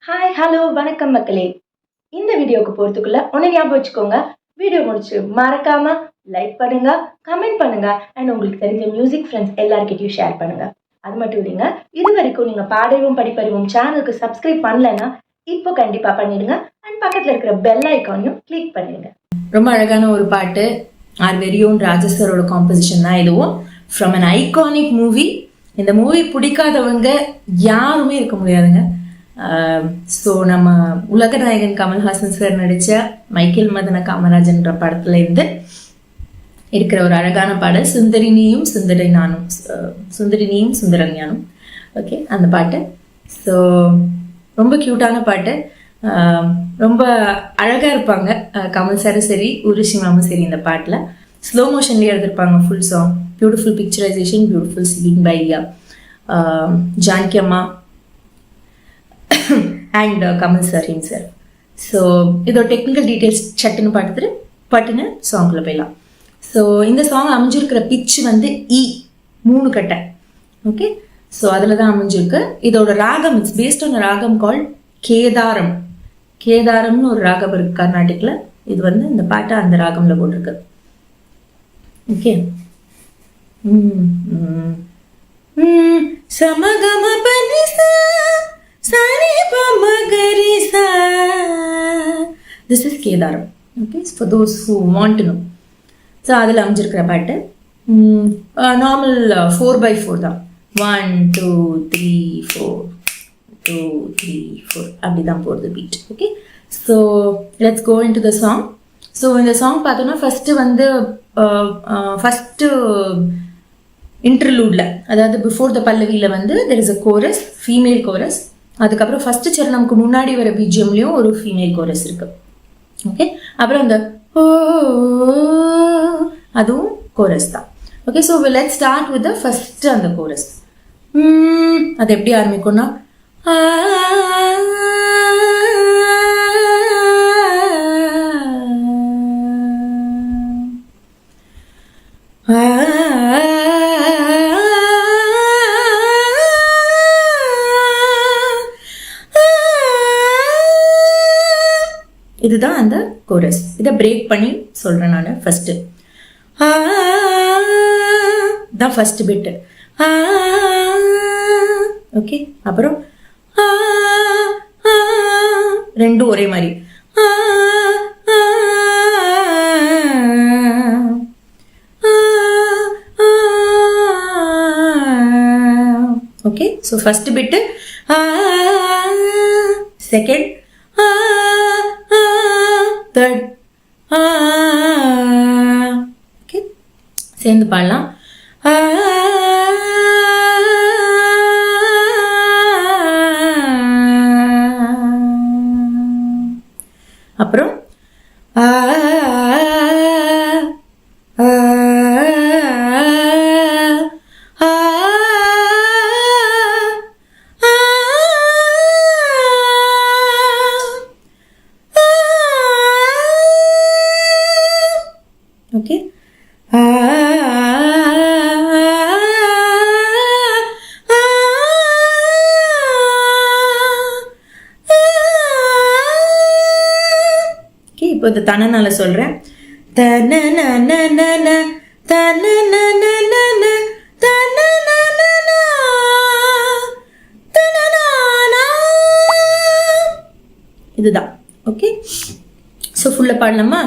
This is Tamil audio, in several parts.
ஹாய் ஹலோ வணக்கம் மக்களே. இந்த வீடியோக்கு போறதுக்குள்ள ஒன்னு ஞாபகம் வச்சுக்கோங்க, வீடியோ முடிச்சு மறக்காம லைக் பண்ணுங்க, கமெண்ட் பண்ணுங்க அண்ட் உங்களுக்கு தெரிஞ்ச மியூசிக் ஃப்ரெண்ட்ஸ் எல்லார்கிட்டயும் ஷேர் பண்ணுங்க. அது மட்டும் இல்லைங்க, இது வரைக்கும் நீங்க பாடவும் படிப்பறிவும் சேனலுக்கு சப்ஸ்கிரைப் பண்ணலன்னா இப்போ கண்டிப்பா பண்ணிடுங்க அண்ட் பக்கத்துல இருக்கிற பெல் ஐக்கானையும் கிளிக் பண்ணிடுங்க. ரொம்ப அழகான ஒரு பாட்டு, ஆர் வெரி ஓன் ராஜசரோட காம்போசிஷன் தான் இதுவும். From an iconic movie. இந்த மூவி பிடிக்காதவங்க யாருமே இருக்க முடியாதுங்க. ஸோ நம்ம உலக நாயகன் கமல்ஹாசன் சார் நடித்த மைக்கேல் மதன காமராஜன்ற படத்துல இருந்து இருக்கிற ஒரு அழகான பாடல், சுந்தரினியும் சுந்தரி நானும், சுந்தரினியும் சுந்தரன் ஞானும். ஓகே, அந்த பாட்டு. ஸோ ரொம்ப க்யூட்டான பாட்டு, ரொம்ப அழகா இருப்பாங்க கமல் சாரும் சரி உருஷி மாமும் சரி. இந்த பாட்டில் ஸ்லோ மோஷன்லேயே எடுத்திருப்பாங்க full song. Beautiful picturisation, beautiful singing by Janaki அம்மா and Kamal sir himself. So இதோட டெக்னிக்கல் டீட்டெயில்ஸ் சட்டுன்னு பார்த்துட்டு பட்டுன்னு சாங்கில் போயிடலாம். ஸோ இந்த சாங் அமைஞ்சிருக்கிற பிச் வந்து இ 3 கட்டை. ஓகே, ஸோ அதில் தான் அமைஞ்சிருக்கு. இதோட ராகம் இட்ஸ் பேஸ்ட் ஆன் ராகம் கால் கேதாரம். கேதாரம்னு ஒரு ராகம் இருக்கு கர்நாடிக்கில். இது வந்து இந்த பாட்டை அந்த ராகம்ல போட்டிருக்கு. ஓகே, சமகம பனிசா சரி பமகரிசா. This is Kedaram. Okay, for those who want to know. So அதில் அமைஞ்சிருக்கிற பாட்டு நார்மல் 4/4 தான். 1 2 3 4 2 3 4 அப்படி தான் போகிறது beat. Okay, so let's go into the song. So இந்த சாங் பார்த்தோன்னா ஃபஸ்ட்டு இன்டர்லூடில், அதாவது பிஃபோர் த பல்லவியில் வந்து there is a chorus, female chorus. அதுக்கப்புறம் ஃபஸ்ட்டு சரணம்க்கு முன்னாடி வர பிஜிஎம்லேயும் ஒரு ஃபீமேல் கோரஸ் இருக்கு. ஓகே, அப்புறம் அந்த ஓ அதுவும் கோரஸ் தான். Okay, so let's start with the first அந்த கோரஸ். அது எப்படி ஆரம்பிக்கும்னா இதுதான் அந்த கோரஸ். இதை பிரேக் பண்ணி சொல்றேன் நான். ஃபர்ஸ்ட் தான் ஃபர்ஸ்ட் பிட். ஓகே, அப்புறம் ரெண்டும் ஒரே மாதிரி. ஓகே, ஸோ ஃபர்ஸ்ட் பிட்டு, செகண்ட், தேர்ட். ஓகே, சேர்ந்து பாடலாம். அப்புறம் ஓகே, இப்போ இந்த தனனால சொல்றேன். இதுதான். ஓகே, ஸோ ஃபுல்லா பாடலாமா?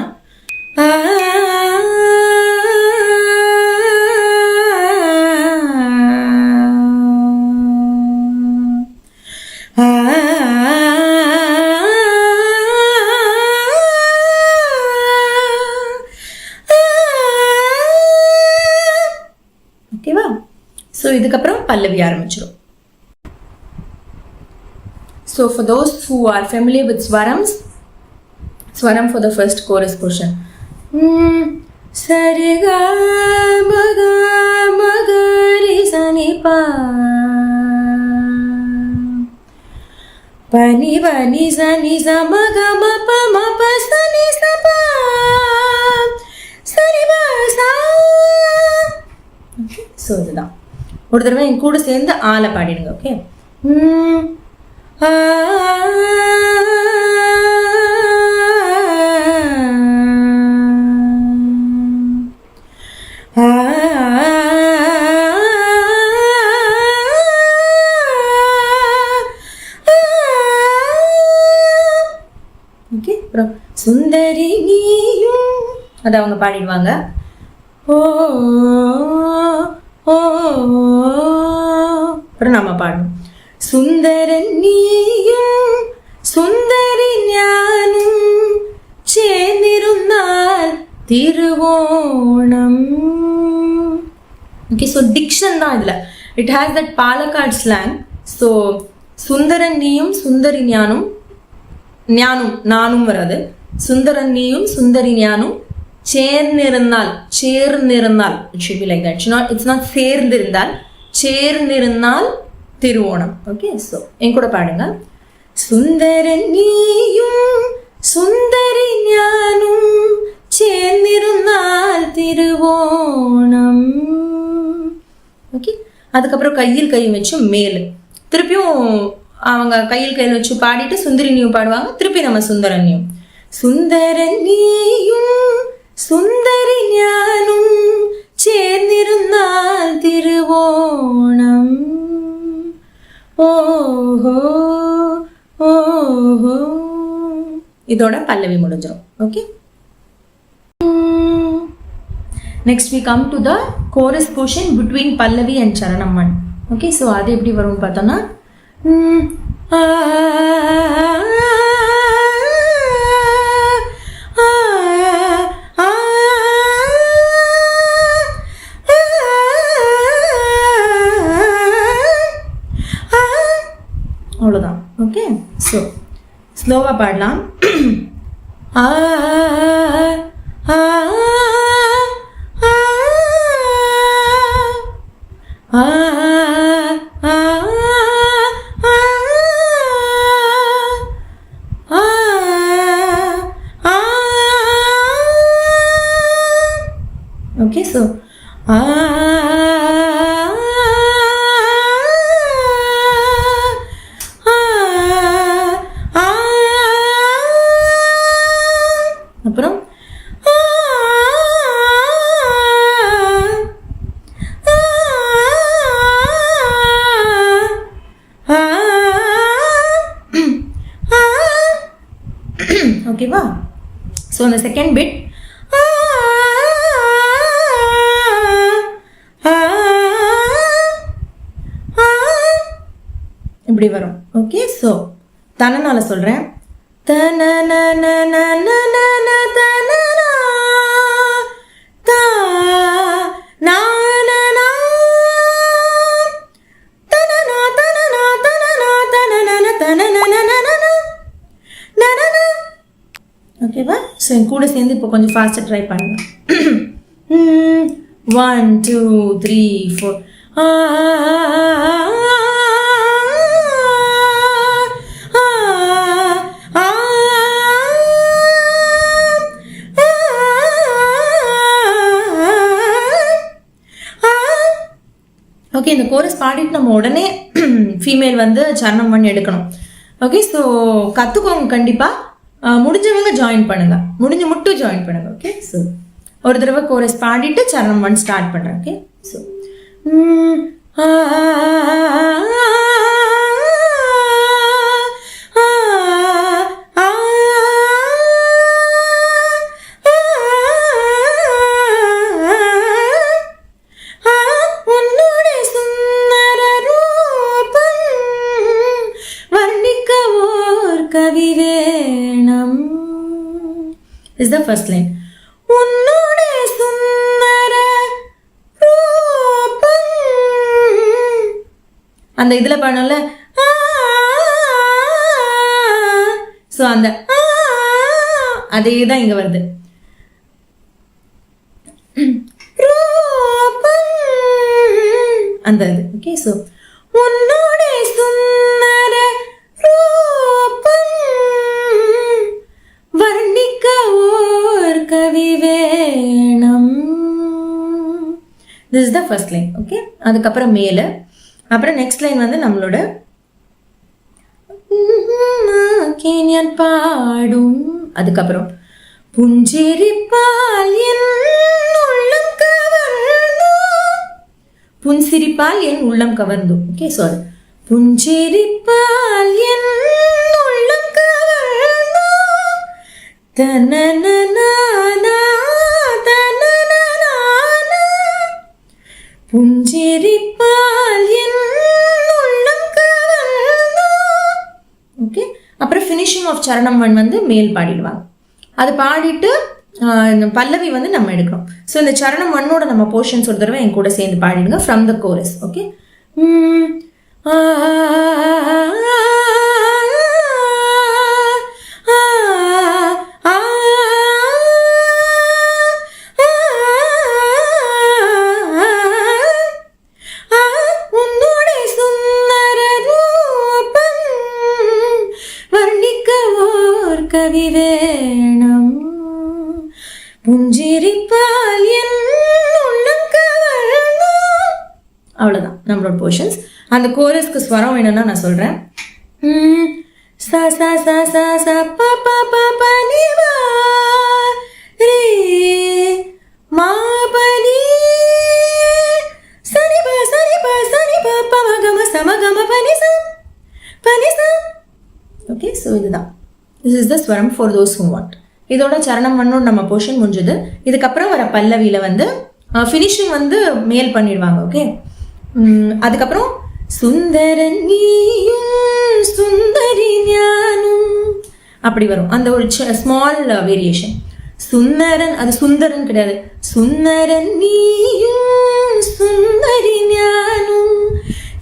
ஓகேவா? ஸோ இதுக்கப்புறம் பல்லவி ஆரம்பிச்சிடும். So for those who are familiar with ஸ்வரம்ஸ், swaram for the first chorus portion. சரிகா மக மகரி சனி பா பனி பனி சனி சமக மப மப சனி சபா சரி பா. ஸோ இதுதான். ஒரு தடவை என் கூட சேர்ந்து ஆளை பாடிடுங்க. ஓகே, அதை அவங்க பாடிடுவாங்க. ஓ ஓ அப்புறம் நம்ம பாடணும். சுந்தரன் நீயும் சுந்தரி ஞானும் சேர்ந்திருந்தால் திருவோணம். ஓகே, ஸோ டிக்ஷன் தான் இதில். It has that Palakkad slang. So சுந்தரன் நீயும் சுந்தரி ஞானும், ஞானும் நானும் வராது, சுந்தரன் நீயும் சுந்தரி ஞானும் சேர்ந்திருந்தால், சேர்ந்திருந்தால் it should be like that. It's not சேர்ந்திருந்தால், சேர்ந்திருந்தால் திருவோணம். ஓகே, ஸோ என் கூட பாடுங்க. சுந்தரன் நீயும் சுந்தரி ஞானும் சேர்ந்திருந்தால் திருவோணம். ஓகே, அதுக்கப்புறம் கையில் கை வச்சு மேலு, திருப்பியும் அவங்க கையில் வச்சு பாடிட்டு சுந்தரினியும் பாடுவாங்க, திருப்பி நம்ம சுந்தரனியும். சுந்தரனியும் சுந்தரி ஞானும் சேர்ந்திருந்தால் திருவோணம். ஓஹோ ஓஹோ. இதோட பல்லவி முடிஞ்சிடும். Okay, next we come to the chorus portion between pallavi and charanam 1. okay, so adu eppadi varum pathana அவ்வளவுதான். ஓகே, so ஸ்லோவா பாடலாம். Okay, so அப்புறம் ஓகேவா? ஸோ அந்த செகண்ட் பிட் இப்படி வரும். ஓகே, ஸோ தனனால சொல்கிறேன். ஓகேவா? ஸோ என் கூட சேர்ந்து இப்போ கொஞ்சம் ஃபாஸ்ட்டாக ட்ரை பண்ணுங்க. 1 2 3 4. ஓகே, இந்த கோரஸ் பாடிட்டு நம்ம உடனே ஃபீமேல் வந்து சரணம் பண்ணி எடுக்கணும். ஓகே, ஸோ கற்றுக்கோங்க கண்டிப்பாக. முடிஞ்சவங்க ஜாயின் பண்ணுங்க, மட்டும் ஜாயின் பண்ணுங்க. ஓகே, ஸோ ஒரு தடவை கோரஸ் பாடிட்டு சரணம் பண்ணி ஸ்டார்ட் பண்ணுறேன். Okay, so is the first line. உன்னோடே சுந்தர ரூபம். அந்த இதுல பண்ணல, ஸோ அந்த அதே தான் இங்க வருது. ரூபம் அந்த இது. ஓகே, ஸோ உன்னோடே சுந்தர ரூபம் வர்ணிக்க ஓர் கவி வேணும். This is the first line. Okay, அதுக்கப்புறம் மேலே, அப்புறம் நெக்ஸ்ட் லைன் வந்து நம்மளோட கேனியன் பாடும். அதுக்கப்புறம் புஞ்சிரிப்பால் என் உள்ளம் கவர்ந்தோ, புன்சிரிப்பால் என் உள்ளம் கவர்ந்தோ. ஓகே, சாரி, புஞ்சிரிப்பால் என் உள்ளம் கவர்ந்தோ தனனனா புஞ்சிரிப்பால் என் உள்ளம் கவர்ந்தோ. ஓகே, அப்புறம் ஃபினிஷிங் ஆஃப் சரணம் 1 வந்து மேல் பாடிடுவாங்க. அது பாடிட்டு இந்த பல்லவி வந்து நம்ம எடுக்கணும். ஸோ இந்த சரணம் 1ஓட நம்ம போர்ஷன்ஸ் ஒரு தடவை என் கூட சேர்ந்து பாடிடுங்க ஃப்ரம் த கோரஸ். ஓகே, கவி வேணும் புஞ்சிரிப்பால் என் உள்ளம் கவர்ந்தோ. அவ்வளோதான் நம்மளோட போர்ஷன்ஸ். அந்த கோரஸ்க்கு ஸ்வரம் வேணும்னா நான் சொல்கிறேன். சா சா சா சா சா பா பா பா பா நீ வா ரே மா பா நீ சனி பா பா மகம சமகம பனி சா. ஓகே, ஸோ இதுதான். திஸ் இஸ் த ஸ்வரம் ஃபார் தோஸ் ஹூ வாண்ட். இதோட சரணம் 1 நம்ம போர்ஷன் முடிஞ்சது. இதுக்கப்புறம் வர பல்லவியில் வந்து ஃபினிஷிங் வந்து மேல் பண்ணிடுவாங்க. ஓகே, அதுக்கப்புறம் சுந்தரன் நீயும் சுந்தரி ஞானும் அப்படி வரும். அந்த ஒரு ஸ்மால் வேரியேஷன். சுந்தரன், அது சுந்தரன் கிடையாது, சுந்தரன் நீயும் சுந்தரி ஞானும்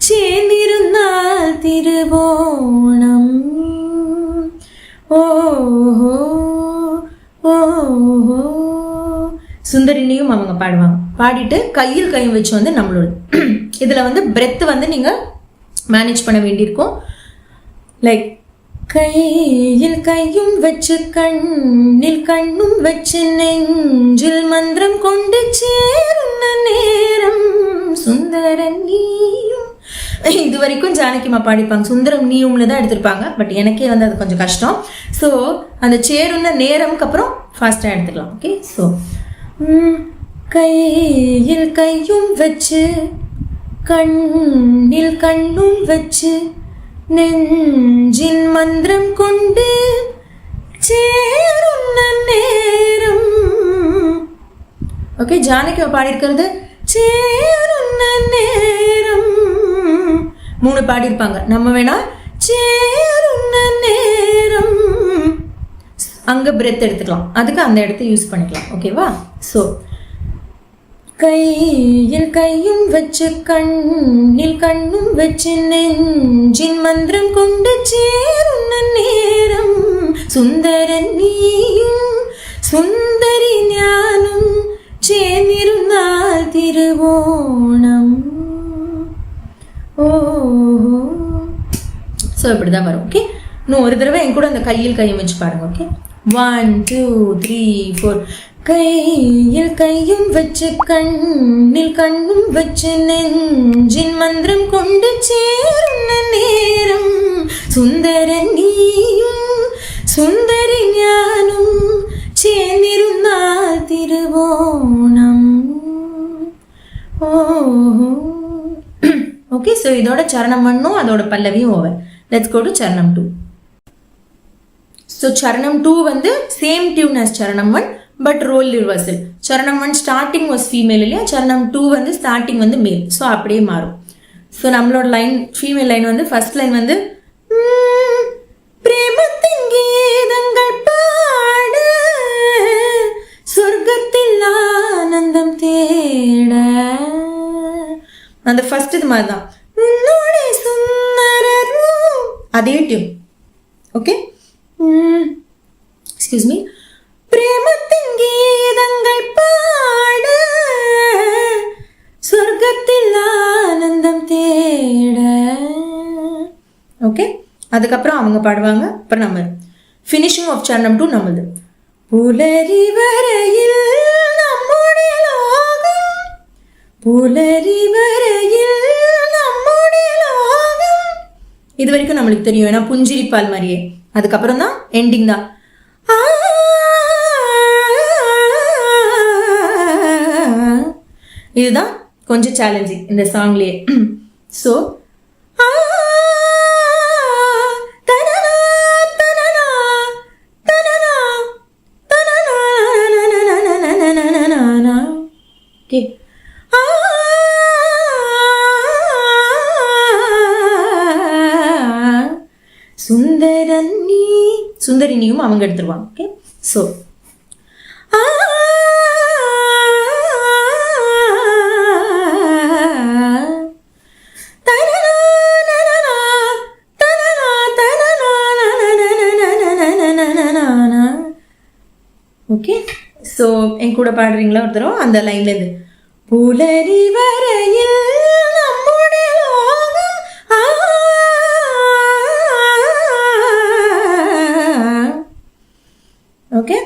சேர்ந்திருந்தால் திருவோணம். ஓஹோ ஓஹோ. சுந்தரினியும் அவங்க பாடுவாங்க. பாடிட்டு கையில் கையும் வச்சு வந்து நம்மளோட இதில் வந்து பிரெத் வந்து நீங்கள் மேனேஜ் பண்ண வேண்டியிருக்கும். லைக் கையில் கையும் வச்சு கண்ணில் கண்ணும் வச்சு நெஞ்சில் மந்திரம் கொண்டு சேருന്ന நேரம் சுந்தரன் நீயும். இது வரைக்கும் ஜானகிமா பாடிப்பாங்க, சுந்தரம் நீயும்னு தான் எடுத்திருப்பாங்க. பட் எனக்கே வந்து அது கொஞ்சம் கஷ்டம். ஸோ அந்த சேருന്ന நேரம்க்கு அப்புறம் ஃபாஸ்ட்டாக எடுத்துக்கலாம். ஓகே, ஸோ கையில் கையும் வச்சு கண்ணில் கண்ணும் வச்சு நெஞ்சின் மந்திரம் கொண்டு சேருന്ന நேரம். ஓகே, ஜானகிமா பாடியிருக்கிறது சேருന്ന நேரம் 3 பாடியிருப்பாங்க. நம்ம வேணா சேருന്ന நேரம் அங்கே பிரெத் எடுத்துக்கலாம், அதுக்கு அந்த இடத்த யூஸ் பண்ணிக்கலாம். ஓகேவா? ஸோ கையில் கையும் வச்சு கண்ணில் கண்ணும் வச்சு நெஞ்சின் மந்திரம் கொண்டு சேருന്ന நேரம் சுந்தரன் நீயும் சுந்தரி ஞானும் சேர்ந்திருந்தால் திருவோணம். ஓஹோ. ஸோ இப்படி தான் வரும். ஓகே, இன்னும் ஒரு தடவை என் கூட அந்த கையில் கையும் வச்சு பாருங்க. ஓகே, 1 2 3 4. கையில் கையும் வச்சு கண்ணில் கண்ணும் வச்சு நெஞ்சின் மந்திரம் கொண்டு சேருന്ന நேரம் சுந்தரன் நீயும் சுந்தரி ஞானும் சேர்ந்திருந்தால் திருவோணம். ஓஹோ. ஓகே, ஸோ இதோட சரணம் 1 அதோட பல்லவியும் ஓவர். லெட்ஸ் கோ டு சரணம் 2. ஸோ சரணம் 2 வந்து சேம் டியூன் as சரணம் 1 பட் ரோல் ரிவர்சல். சரணம் 1 ஸ்டார்டிங் வாஸ் ஃபீமேல் இல்லையா, சரணம் 2 வந்து ஸ்டார்டிங் வந்து மேல். ஸோ அப்படியே மாறும். ஸோ நம்மளோட லைன் ஃபீமேல் லைன் வந்து ஃபர்ஸ்ட் லைன் வந்து பிரேமத்தின் கீதங்கள் பாட சொர்க்கத்தில் ஆனந்தம் தேட. அந்த ஃபர்ஸ்ட் இது மாதிரி தான் அதே டியூன். Okay, excuse me. பிரேமத்தின் கீதங்கள் பாட சொர்க்கத்தில் ஆனந்தம் தேட. ஓகே, அதுக்கப்புறம் அவங்க பாடுவாங்க, அப்புறம் நம்ம ஃபினிஷிங் ஆஃப் சரணம் 2 நம்மளது. புலரி வரையில் நம்முடைய லோகம் புலரி வரையில் நம்முடைய லோகம். இது வரைக்கும் நம்மளுக்கு தெரியும், ஏன்னா புஞ்சிரிப்பால் மாதிரியே. அதுக்கப்புறம் தான் எண்டிங் தான். இதுதான் கொஞ்சம் சேலஞ்சிங் இந்த சாங்லேயே. ஸோ ஓகே, சுந்தரினியும் அவங்க எடுத்துருவாங்க. ஓகே, ஸோ ஓகே, ஸோ என் கூட பாடுறீங்களா ஒரு தடவை அந்த லைன்ல இருந்து புலரி வரையில் நம்முடைய லோகம் ஓகே.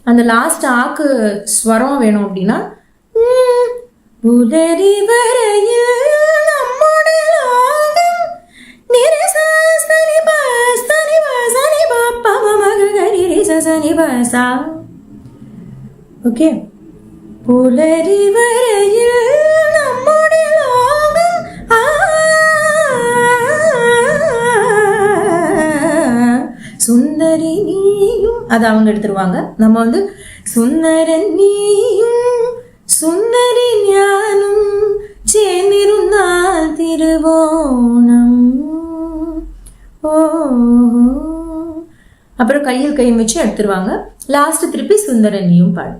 அந்த லாஸ்ட் ஆக்கு ஸ்வரம் வேணும் அப்படின்னா புலரி வரையில் நம்முடைய லோகம் நிரசனி பஸ்தனி பசனி பாப்பா மகரி ரிசனி பசா. ஓகே, புலரி வரையில் நம்முடைய லோகம் சுந்தரி நீயும் அது அவங்க எடுத்துருவாங்க. நம்ம வந்து சுந்தரன் நீயும் சுந்தரி ஞானும் சேர்ந்திருந்தால் திருவோணம். ஓ, அப்புறம் கையில் கை வச்சு எடுத்துருவாங்க. லாஸ்ட் திருப்பி சுந்தரன் நீயும் பாடு.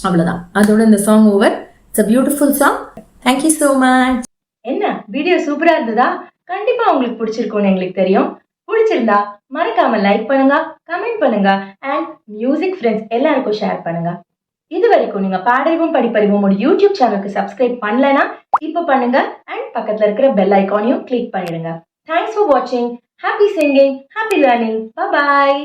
அவ்வளோதான், அதோட இந்த song over. It's a beautiful song. Thank you so much. என்ன வீடியோ சூப்பரா இருந்ததா? கண்டிப்பா உங்களுக்கு பிடிச்சிருக்கும்னு எங்களுக்கு தெரியும். பிடிச்சிருந்தா மறக்காம லைக் பண்ணுங்க, கமெண்ட் பண்ணுங்க அண்ட் மியூசிக் ஃப்ரெண்ட்ஸ் எல்லாருக்கும் ஷேர் பண்ணுங்க. இது வரைக்கும் நீங்க பாடறிவும் படிப்பறிவும் ஒரு யூடியூப் சேனலுக்கு சப்ஸ்கிரைப் பண்ணலனா இப்போ பண்ணுங்க அண்ட் பக்கத்துல இருக்கிற பெல் ஐகானையும் கிளிக் பண்ணிடுங்க. தேங்க்ஸ் ஃபார் வாட்சிங். Happy singing, happy learning. Bye bye.